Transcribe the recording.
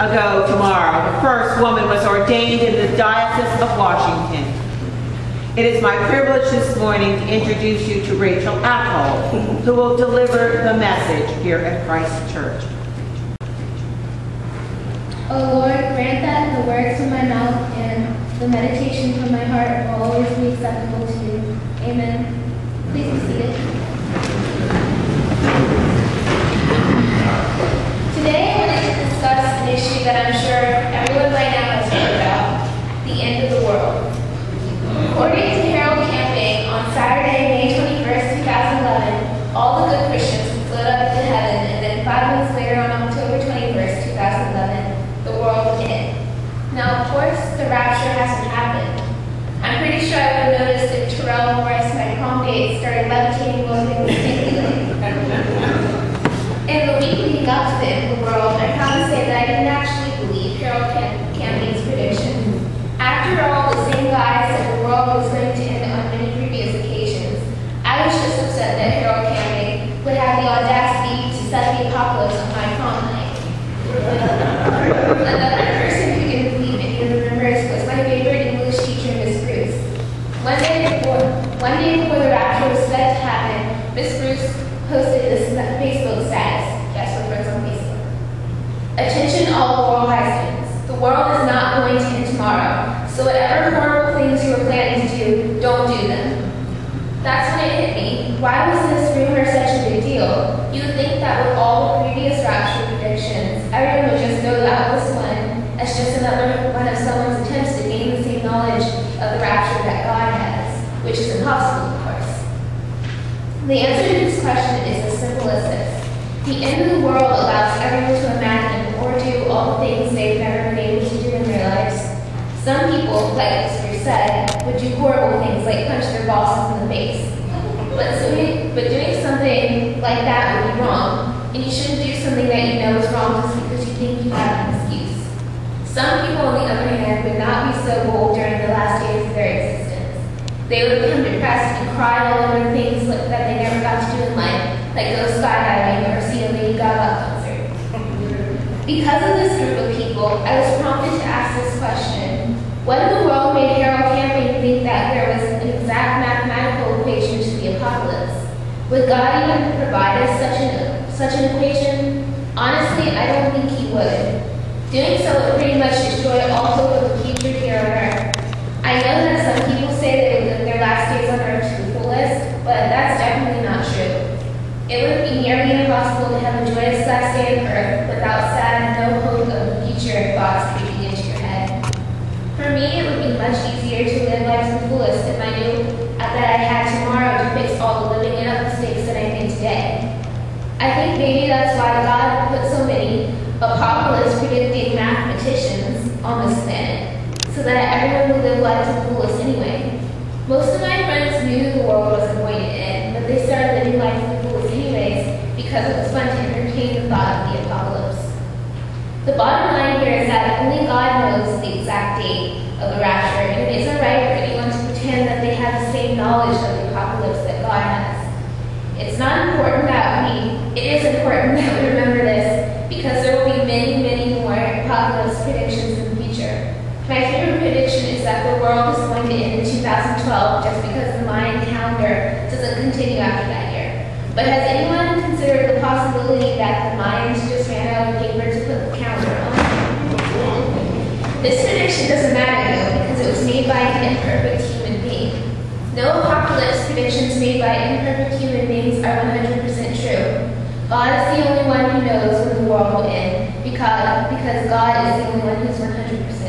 ago tomorrow, the first woman was ordained in the Diocese of Washington. It is my privilege this morning to introduce you to Rachael Appold, who will deliver the message here at Christ Church. O Lord, grant that the words of my mouth and the meditation from my heart will always be acceptable to you. Amen. Please be seated. Today I wanted to discuss an issue that I'm sure everyone by now has heard about, the end of the world. According to Harold Camping, on Saturday, May 21st, 2011, all the good Christians float up to heaven, and then 5 months later, on October 21st, 2011, the world would end. Now, of course, the rapture hasn't happened. I'm pretty sure I would have noticed if Terrell Morris, my prom date, started levitating while he was singing. In the week leading up to the end of the world, I'm proud to say that I didn't actually believe Harold Camping's prediction. After all, the same guy said the world was going to end on many previous occasions. I was just upset that Harold Camping would have the audacity to set the apocalypse on my prom night. Another person who didn't believe any of the rumors was my favorite English teacher, Miss Bruce. One day before the rapture was set to happen, Miss Bruce posted this Facebook status. Yes, we're friends on Facebook. Attention all Laurel High students. The world is not going to end tomorrow, so whatever horrible things you were planning to do, don't do them. That's when it hit me. Why was this rumor such a big deal? You would think that with all the previous rapture predictions, everyone would just know that this one as just another one of someone's attempts to gain the same knowledge of the rapture that God has, which is impossible, of course. The answer to this question is as simple as this. The end of the world allows everyone to imagine or do all the things they've never been able to do in their lives. Some people, like Mr. said, would do horrible things like punch their bosses in the face. But doing something like that would be wrong, and you shouldn't do something that you know is wrong just because you think you have an excuse. Some people, on the other hand, would not be so bold during the last days of their existence. They would become depressed and cry all over things that they never got to do in life, like go skydiving or see a Lady Gaga concert. Because of this group of people, I was prompted to ask this question. What in the world made Harold Camping think that there was an exact mathematical equation to the apocalypse? Would God even provide us such an equation? Honestly, I don't think he would. Doing so would pretty much destroy all hope of a future here on earth. I know that some people say they would live their last days on earth to the fullest, but that's definitely not true. It would be nearly impossible to have a joyous last day on earth without sad, no hope of a future thoughts creeping into your head. For me, it would be much easier to live life to the fullest if I knew that I had tomorrow to fix all the living it up mistakes that I made today. I think maybe that's why God put so many apocalypse predicting mathematicians on this planet, so that everyone would live life to the fullest anyway. Most of my friends knew the world wasn't going to end, but they started living life to the fullest anyways because it was fun to entertain the thought of the apocalypse. The bottom line here is that only God knows the exact date of the rapture, and it isn't right for anyone to pretend that they have the same knowledge of the apocalypse that God has. It is important that we remember this, because there will be many, many more apocalypse predictions in the future. My favorite prediction is that the world is going to end in 2012 just because the Mayan calendar doesn't continue after that year. But has anyone considered the possibility that the Mayans just ran out of paper to put the calendar on? This prediction doesn't matter though, because it was made by an imperfect human being. No apocalypse predictions made by imperfect human beings are 100% true. God is the only one who knows when the world will end, because God is the only one who's 100%